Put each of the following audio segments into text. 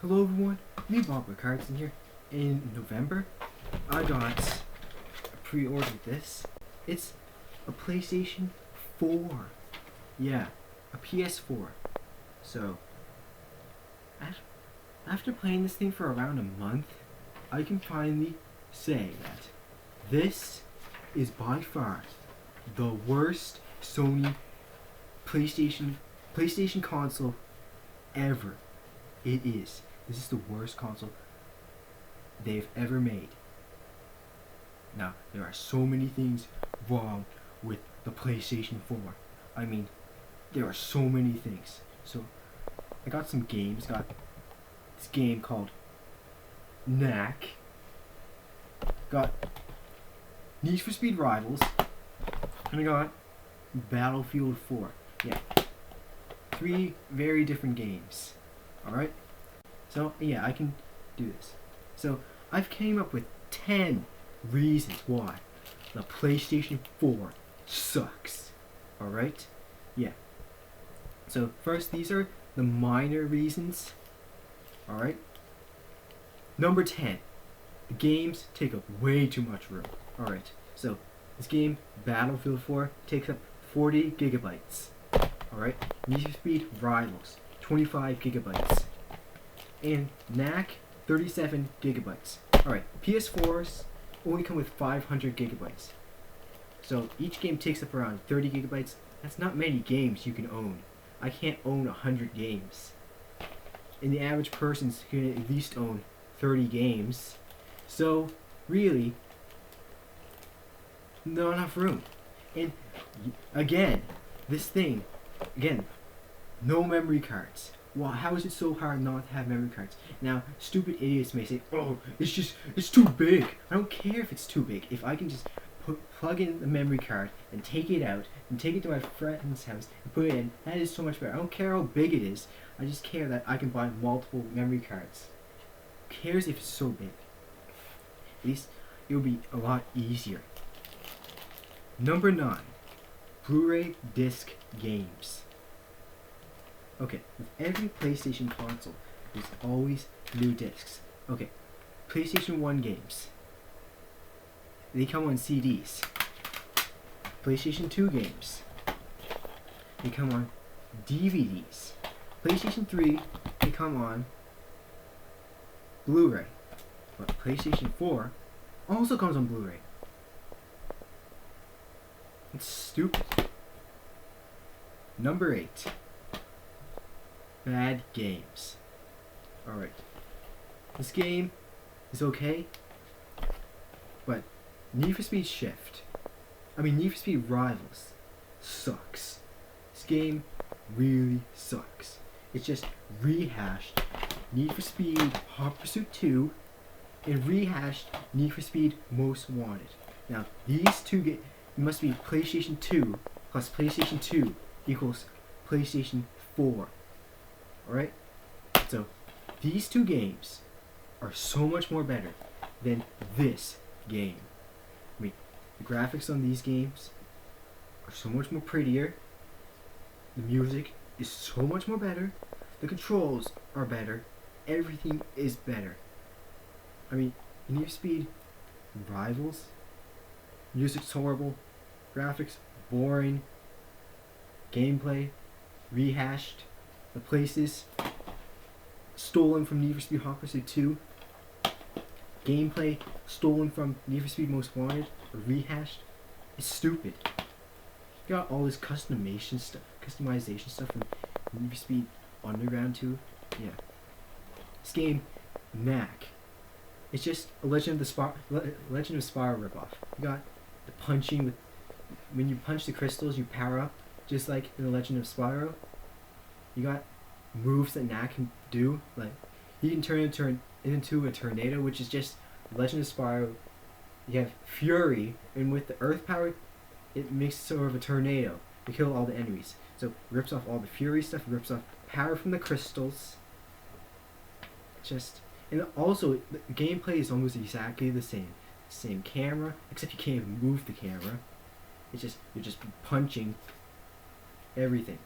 Hello everyone, me Bob Rickardson here. In November, I pre-ordered this. It's a PlayStation 4. Yeah, a PS4. So, after playing this thing for around a month, I can finally say that this is by far the worst Sony PlayStation console ever. It is. This is the worst console they've ever made. Now, there are so many things wrong with the PlayStation 4. I mean, there are so many things. So, I got some games. Got this game called Knack. Got Need for Speed Rivals. And I got Battlefield 4. Yeah. 3 very different games. Alright? So, yeah, I can do this. So, I've came up with 10 reasons why the PlayStation 4 sucks. Alright? Yeah. So, first, these are the minor reasons. Alright? Number 10. The games take up way too much room. Alright, so, this game, Battlefield 4, takes up 40 gigabytes. Alright? Need for Speed Rivals, 25 gigabytes. And Knack, 37 gigabytes. Alright, PS4s only come with 500 gigabytes. So each game takes up around 30 gigabytes. That's not many games you can own. I can't own 100 games. And the average person's can at least own 30 games. So, really, not enough room. And again, no memory cards. Well, how is it so hard not to have memory cards? Now, stupid idiots may say, oh, it's too big. I don't care if it's too big. If I can just plug in the memory card and take it out and take it to my friend's house and put it in, that is so much better. I don't care how big it is. I just care that I can buy multiple memory cards. Who cares if it's so big? At least it'll be a lot easier. Number 9. Blu-ray disc games. Okay, with every PlayStation console, there's always new discs. Okay, PlayStation 1 games. They come on CDs. PlayStation 2 games. They come on DVDs. PlayStation 3, they come on Blu-ray. But PlayStation 4 also comes on Blu-ray. It's stupid. Number 8. Bad games. Alright. This game is okay, but Need for Speed Need for Speed Rivals sucks. This game really sucks. It's just rehashed Need for Speed Hot Pursuit 2 and rehashed Need for Speed Most Wanted. Now, these two games must be PlayStation 2 plus PlayStation 2 equals PlayStation 4. Alright? So, these two games are so much more better than this game. I mean, the graphics on these games are so much more prettier. The music is so much more better. The controls are better. Everything is better. I mean, Need for Speed Rivals, music's horrible, graphics boring, gameplay rehashed, the places stolen from Need for Speed Hot Pursuit 2, gameplay stolen from Need for Speed Most Wanted or rehashed. It's stupid. You got all this customization stuff from Need for Speed Underground 2. Yeah. This game, Knack. It's just a Legend of Spyro ripoff. You got the punching with when you punch the crystals, you power up, just like in the Legend of Spyro. You got moves that Knack can do, like he can turn into a tornado, which is just Legend of Spyro. You have Fury, and with the Earth power, it makes sort of a tornado to kill all the enemies. So it rips off all the Fury stuff, rips off power from the crystals. And also the gameplay is almost exactly the same. Same camera, except you can't even move the camera. It's just you're just punching everything.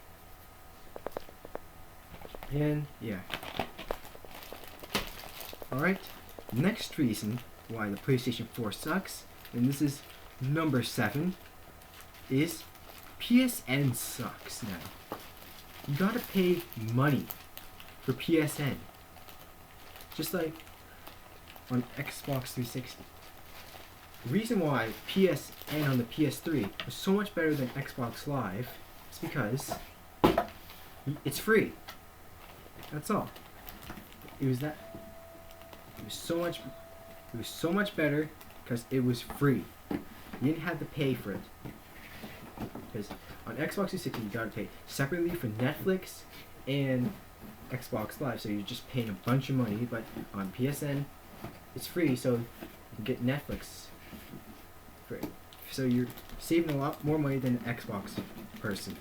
And yeah. Alright, next reason why the PlayStation 4 sucks, and this is number 7, is PSN sucks now. You gotta pay money for PSN. Just like on Xbox 360. The reason why PSN on the PS3 was so much better than Xbox Live is because it's free. That's all. It was so much better because it was free. You didn't have to pay for it. Because on Xbox 360 you gotta pay separately for Netflix and Xbox Live, so you're just paying a bunch of money. But on PSN it's free, so you can get Netflix free. So you're saving a lot more money than an Xbox person.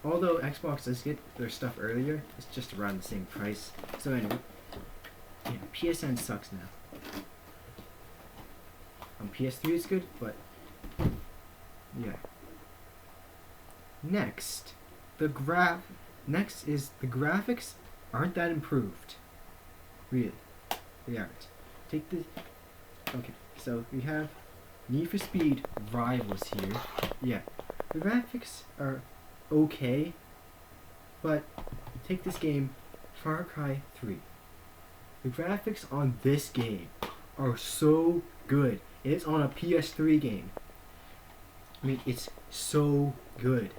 Although Xbox does get their stuff earlier, it's just around the same price. So anyway, yeah, PSN sucks now. On PS3 it's good, but yeah. Next is the graphics aren't that improved. Really, they aren't. Take the okay. So we have Need for Speed Rivals here. Yeah, the graphics are okay, but take this game, Far Cry 3. The graphics on this game are so good. It's on a PS3 game. I mean, it's so good.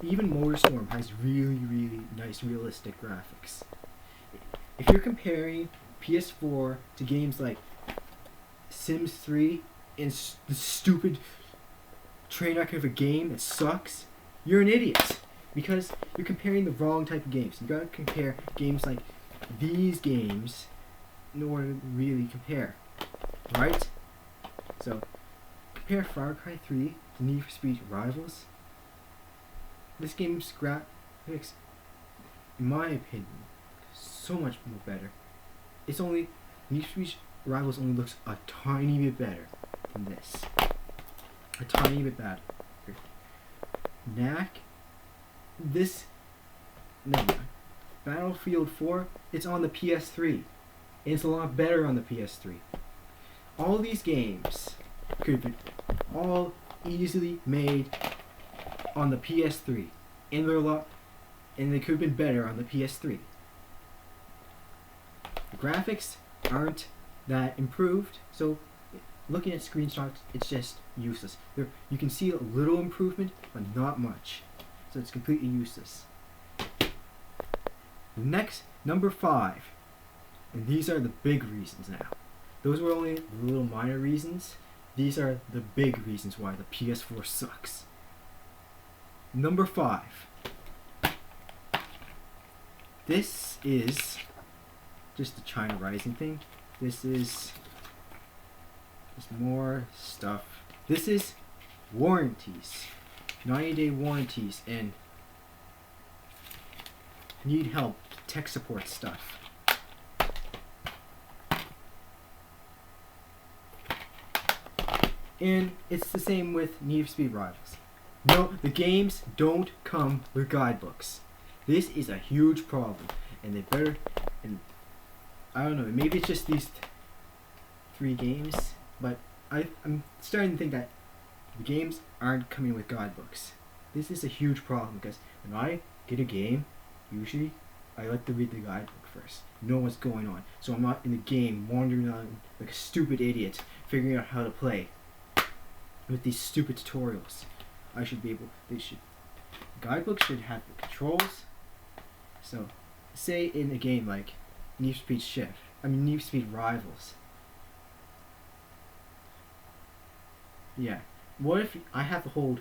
Even MotorStorm has really, really nice realistic graphics. If you're comparing PS4 to games like Sims 3 and the stupid train wreck of a game that sucks, you're an idiot. Because you're comparing the wrong type of games. You gotta compare games like these games in order to really compare. Right? So, compare Far Cry 3 to Need for Speed Rivals. This game's graphics, in my opinion, so much more better. It's only, Need for Speed Rivals only looks a tiny bit better than this. A tiny bit better. Knack, this, no, Battlefield 4, it's on the PS3. And it's a lot better on the PS3. All these games could be all easily made on the PS3, and they could have been better on the PS3. The graphics aren't that improved, so looking at screenshots, it's just useless. You can see a little improvement, but not much, so it's completely useless. Next, number 5, and these are the big reasons now. Those were only the little minor reasons. These are the big reasons why the PS4 sucks. Number 5. This is just the China Rising thing. This is just more stuff. This is warranties. 90-day warranties and need help tech support stuff. And it's the same with Need for Speed Rivals. No, the games don't come with guidebooks. This is a huge problem, and they better. And I don't know. Maybe it's just these 3 games, but I'm starting to think that the games aren't coming with guidebooks. This is a huge problem because when I get a game, usually I like to read the guidebook first, know what's going on, so I'm not in the game wandering around like a stupid idiot figuring out how to play with these stupid tutorials. Guidebooks should have the controls. So, say in a game like Need for Speed Rivals. Yeah. What if I have to hold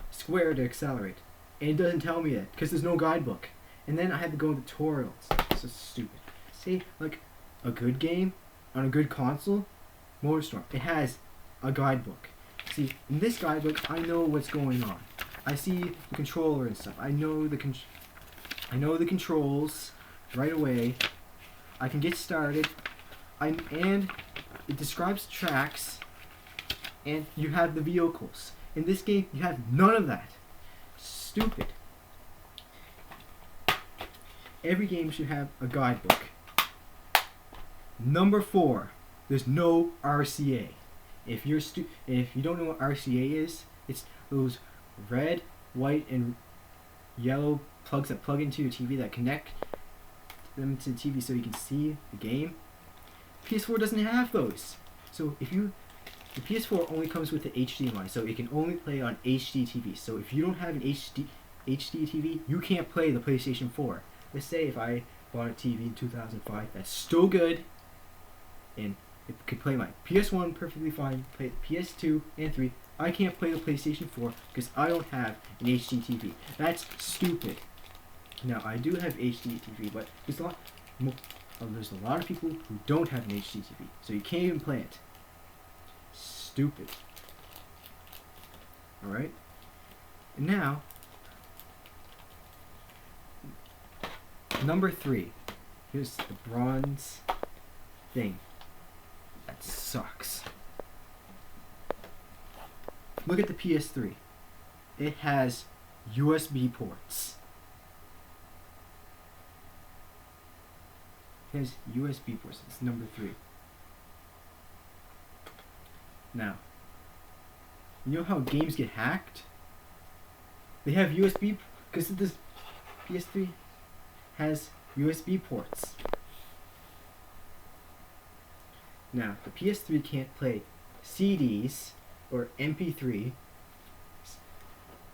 square to accelerate, and it doesn't tell me that because there's no guidebook, and then I have to go into tutorials. It's just stupid. Say like a good game on a good console, MotorStorm. It has a guidebook. See, in this guidebook, I know what's going on. I see the controller and stuff. I know the controls right away. I can get started. And it describes tracks, and you have the vehicles. In this game, you have none of that. Stupid. Every game should have a guidebook. Number 4, there's no RCA. If you don't know what RCA is, it's those red, white, and yellow plugs that plug into your TV that connect them to the TV so you can see the game. PS4 doesn't have those. So the PS4 only comes with the HDMI, so it can only play on HD TV. So if you don't have an HD TV, you can't play the PlayStation 4. Let's say if I bought a TV in 2005 that's still good, and it could play my PS1 perfectly fine, play the PS2 and 3. I can't play the PlayStation 4 because I don't have an HD TV. That's stupid. Now I do have HD TV, but there's a lot of people who don't have an HD TV, so you can't even play it. Stupid. Alright? And now, number 3. Here's the bronze thing that sucks. Look at the PS3. It has USB ports. It has USB ports. It's number 3. Now, you know how games get hacked? They have USB because this PS3 has USB ports. Now, the PS3 can't play CDs or MP3,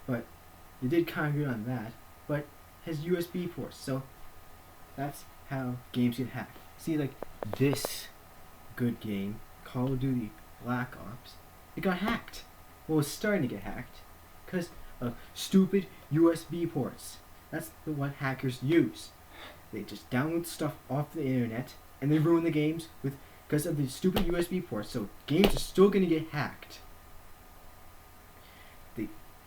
but you did kind of good on that, but has USB ports, so that's how games get hacked. See, like this good game, Call of Duty Black Ops, it got hacked. Well, it's starting to get hacked because of stupid USB ports. That's what hackers use. They just download stuff off the internet and they ruin the games because of the stupid USB ports. So games are still gonna get hacked.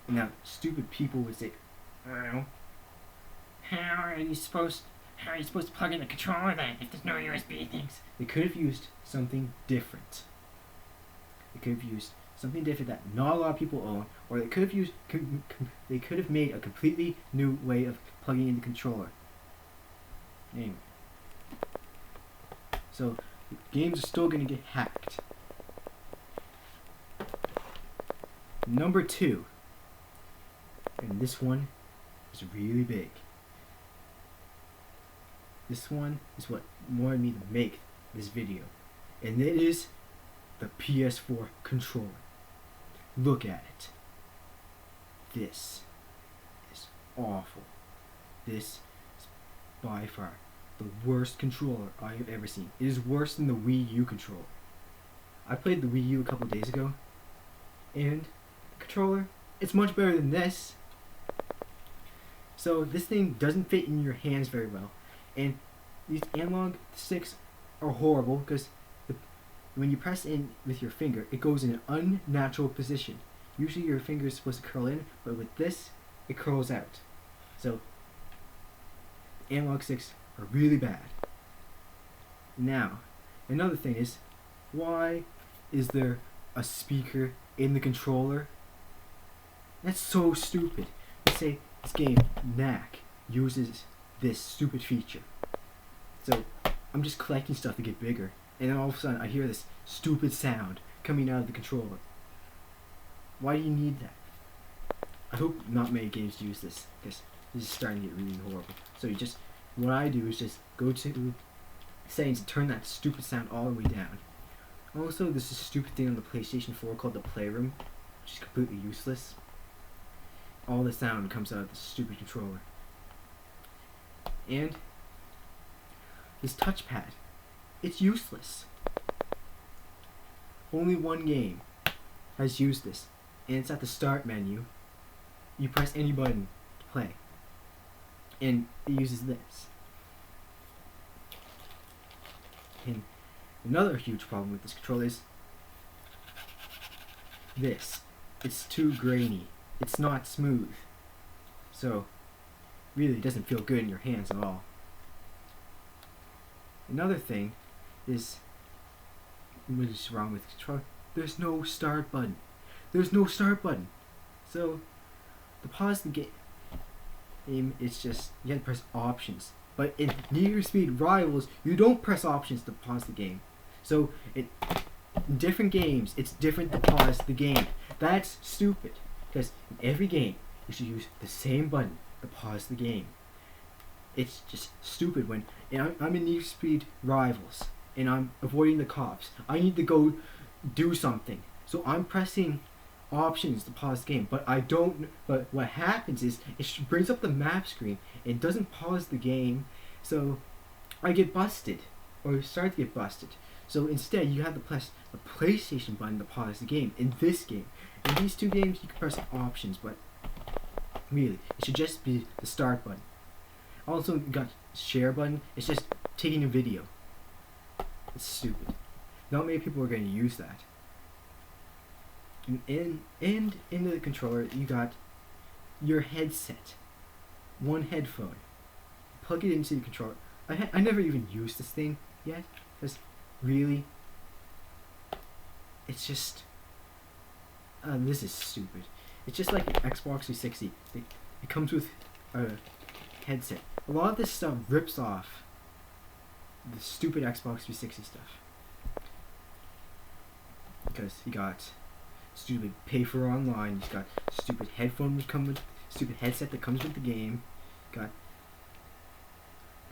Now, stupid people would say, "Well, how are you supposed to plug in the controller then if there's no USB things?" They could have used something different. They could have used something different that not a lot of people own, or they could have made a completely new way of plugging in the controller. Anyway, so games are still gonna get hacked. Number 2, and this one is really big. This one is what wanted me to make this video, and it is the PS4 controller. Look at it. This is awful. This is by far the worst controller I have ever seen. It is worse than the Wii U controller. I played the Wii U a couple days ago, and the controller, it's much better than this. So this thing doesn't fit in your hands very well, and these analog sticks are horrible because when you press in with your finger, it goes in an unnatural position. Usually your finger is supposed to curl in, but with this, it curls out. So analog sticks are really bad. Now, another thing is, why is there a speaker in the controller? That's so stupid. Let's say this game, Knack, uses this stupid feature. So I'm just collecting stuff to get bigger, and then all of a sudden I hear this stupid sound coming out of the controller. Why do you need that? I hope not many games use this, because this is starting to get really horrible. So what I do is just go to settings and turn that stupid sound all the way down. Also, there's this stupid thing on the PlayStation 4 called the Playroom, which is completely useless. All the sound comes out of the stupid controller. And this touchpad, it's useless. Only one game has used this, and it's at the start menu. You press any button to play, and it uses this. And another huge problem with this controller is this. It's too grainy. It's not smooth. So, really, it doesn't feel good in your hands at all. Another thing is, what is wrong with the controller? There's no start button. There's no start button. So, to pause the game, it's just, you have to press options. But in Need for Speed Rivals, you don't press options to pause the game. So in different games, it's different to pause the game. That's stupid. Because in every game, you should use the same button to pause the game. It's just stupid when I'm in Need for Speed Rivals and I'm avoiding the cops. I need to go do something. So I'm pressing options to pause the game, but I don't. But what happens is it brings up the map screen. It doesn't pause the game, so I get busted or start to get busted. So instead, you have to press the PlayStation button to pause the game. In this game, in these two games, you can press options, but really, it should just be the start button. Also, you got share button. It's just taking a video. It's stupid. Not many people are going to use that. And in the controller, you got your headset, one headphone. Plug it into the controller. I never even used this thing yet, because really, it's just this is stupid. It's just like Xbox 360. It comes with a headset. A lot of this stuff rips off the stupid Xbox 360 stuff, because you got stupid pay for online. You got stupid headphones come with stupid headset that comes with the game. Got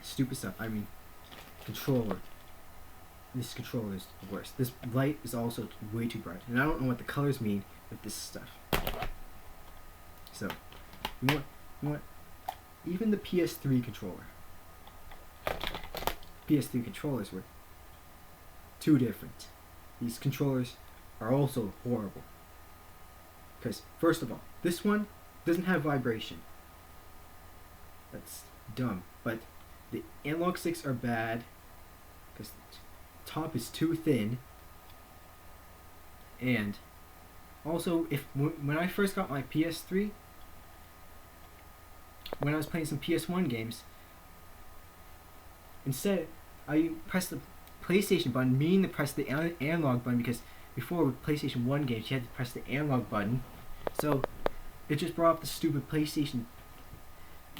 stupid stuff. I mean, controller. This controller is the worst. This light is also way too bright, and I don't know what the colors mean with this stuff. So, you know what? Even the PS3 controller. PS3 controllers were too different. These controllers are also horrible. Because, first of all, this one doesn't have vibration. That's dumb. But the analog sticks are bad because the top is too thin. And also, when I first got my PS3, when I was playing some PS1 games, instead I pressed the PlayStation button, meaning to press the analog button, because before with PlayStation 1 games you had to press the analog button. So it just brought up the stupid PlayStation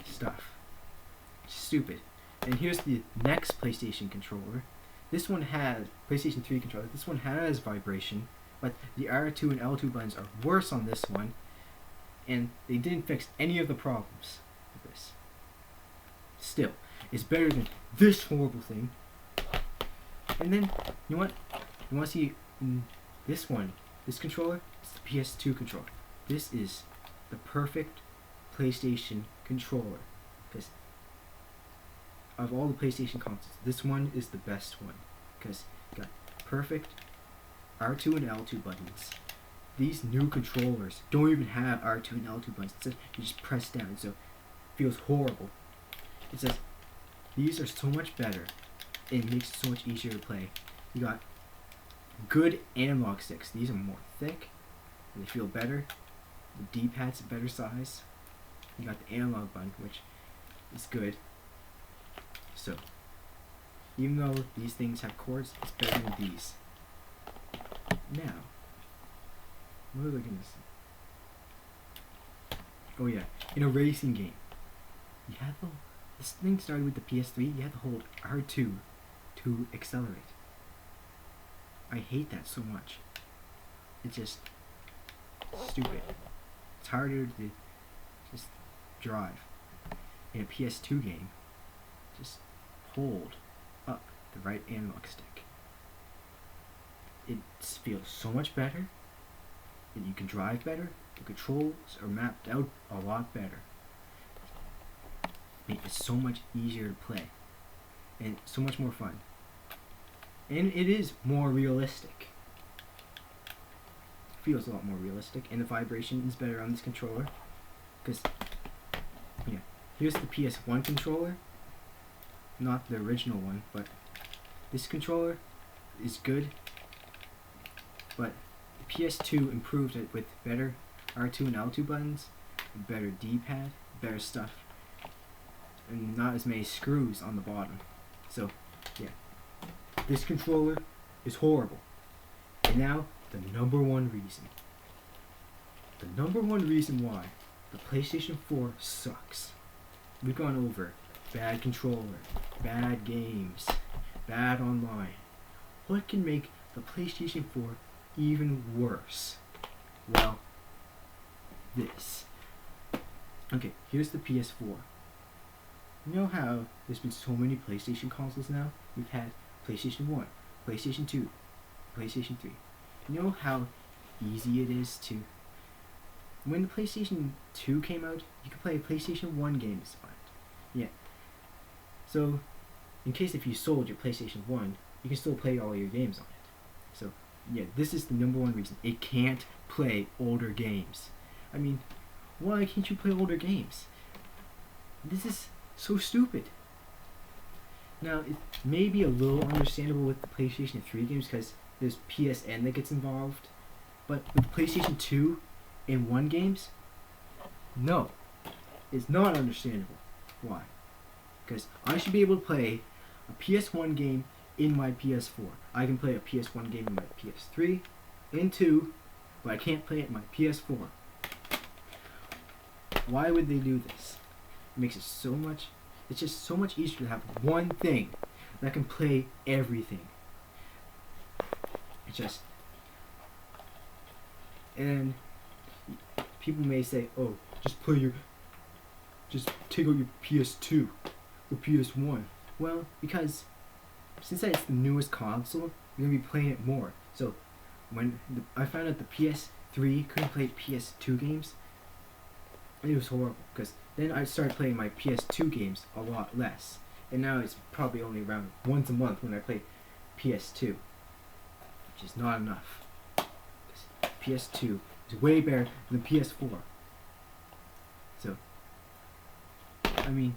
stuff. Stupid. And here's the next PlayStation controller. This one has PlayStation 3 controller. This one has vibration, but the R2 and L2 buttons are worse on this one, and they didn't fix any of the problems with this. Still, it's better than this horrible thing. And then, you know what? You want to see this one? This controller? It's the PS2 controller. This is the perfect PlayStation controller. Because of all the PlayStation consoles, this one is the best one. Because you got perfect R2 and L2 buttons. These new controllers don't even have R2 and L2 buttons. Instead, you just press down, so it feels horrible. It says these are so much better. It makes it so much easier to play. You got good analog sticks. These are more thick. They feel better. The D-pad's a better size. You got the analog button, which is good. So, even though these things have cords, it's better than these. Now, what are we gonna see? Oh yeah, in a racing game, you have to. This thing started with the PS3. You have to hold R2 to accelerate. I hate that so much. It's just stupid. It's harder to just drive. In a PS2 game, just hold up the right analog stick. It feels so much better. And you can drive better. The controls are mapped out a lot better. Make it so much easier to play. And so much more fun. And it is more realistic. Feels a lot more realistic, and the vibration is better on this controller. Because, yeah, here's the PS1 controller, not the original one, but this controller is good. But the PS2 improved it with better R2 and L2 buttons, better D-pad, better stuff, and not as many screws on the bottom. So, yeah, this controller is horrible. And now, the number one reason. The number one reason why the PlayStation 4 sucks. We've gone over bad controller, bad games, bad online. What can make the PlayStation 4 even worse? Well, this. Okay, here's the PS4. You know how there's been so many PlayStation consoles now? We've had PlayStation 1, PlayStation 2, PlayStation 3. You know how easy it is to... When the PlayStation 2 came out, you could play PlayStation 1 games on it. Yeah. So, in case if you sold your PlayStation 1, you can still play all your games on it. So, yeah, this is the #1 reason. It can't play older games. I mean, why can't you play older games? This is so stupid. Now, it may be a little understandable with the PlayStation 3 games because there's PSN that gets involved. But with PlayStation 2 and 1 games, no. It's not understandable. Why? Because I should be able to play a PS1 game in my PS4. I can play a PS1 game in my PS3 and 2, but I can't play it in my PS4. Why would they do this? It makes it so much... It's just so much easier to have one thing that can play everything. It's just... And people may say, oh, just take out your PS2 or PS1. Well, because since it's the newest console, you're going to be playing it more. So, when I found out the PS3 couldn't play PS2 games, it was horrible. Because then I started playing my PS2 games a lot less. And now it's probably only around once a month when I play PS2. Which is not enough. PS2 is way better than PS4. So, I mean,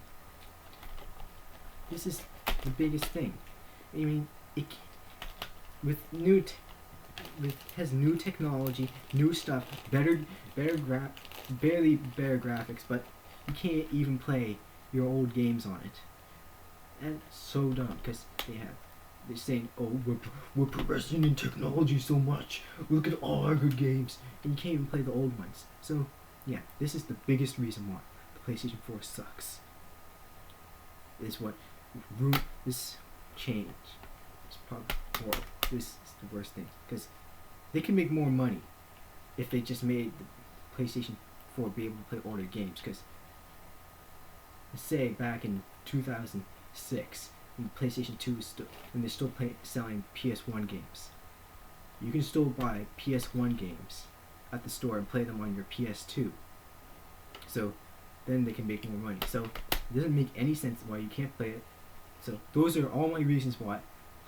this is the biggest thing. I mean, it has new technology, new stuff, barely better graphics, but you can't even play your old games on it. And it's so dumb because they're saying, oh, we're progressing in technology so much. Look at all our good games. And you can't even play the old ones. So, yeah, this is the biggest reason why the PlayStation 4 sucks. Is what this change is probably horrible. This is the worst thing. Because they can make more money if they just made the PlayStation 4 be able to play older games. Because, say, back in 2006, when PlayStation 2 was when they're still selling PS1 games. You can still buy PS1 games at the store and play them on your PS2. So then they can make more money. So it doesn't make any sense why you can't play it. So those are all my reasons why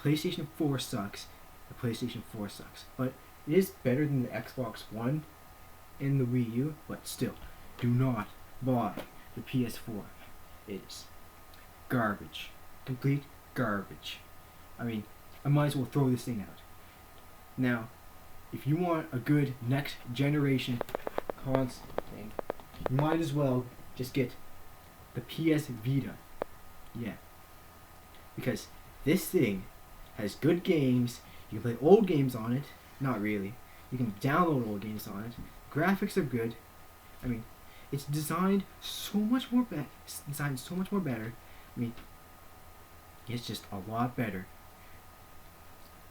PlayStation 4 sucks. The PlayStation 4 sucks. But it is better than the Xbox One and the Wii U. But still, do not buy the PS4. It is garbage. Complete garbage. I mean, I might as well throw this thing out. Now, if you want a good next generation console thing, you might as well just get the PS Vita. Yeah. Because this thing has good games. You can play old games on it. Not really. You can download old games on it. Graphics are good. I mean, it's designed so much more better. I mean, it's just a lot better.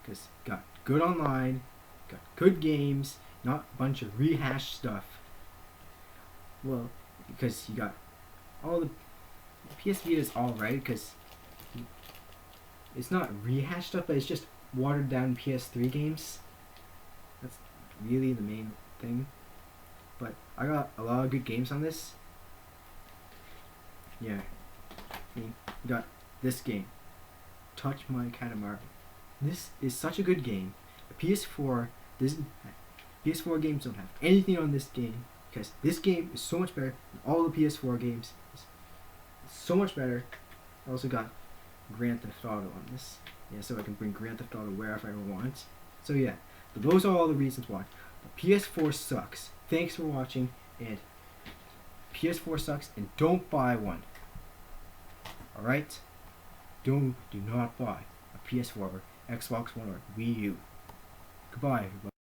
Because got good online, got good games, not a bunch of rehashed stuff. Well, because you got all the PS Vita is alright because it's not rehashed stuff, but it's just watered down PS3 games. That's really the main thing. But I got a lot of good games on this. Yeah. I mean, you got this game, Touch My Katamari. This is such a good game. The PS4 doesn't. PS4 games don't have anything on this game because this game is so much better than all the PS4 games. It's so much better. I also got Grand Theft Auto on this. Yeah, so I can bring Grand Theft Auto wherever I want. So yeah, but those are all the reasons why the PS4 sucks. Thanks for watching, and PS4 sucks, and don't buy one. Alright? Do not buy a PS4 or Xbox One or Wii U. Goodbye, everybody.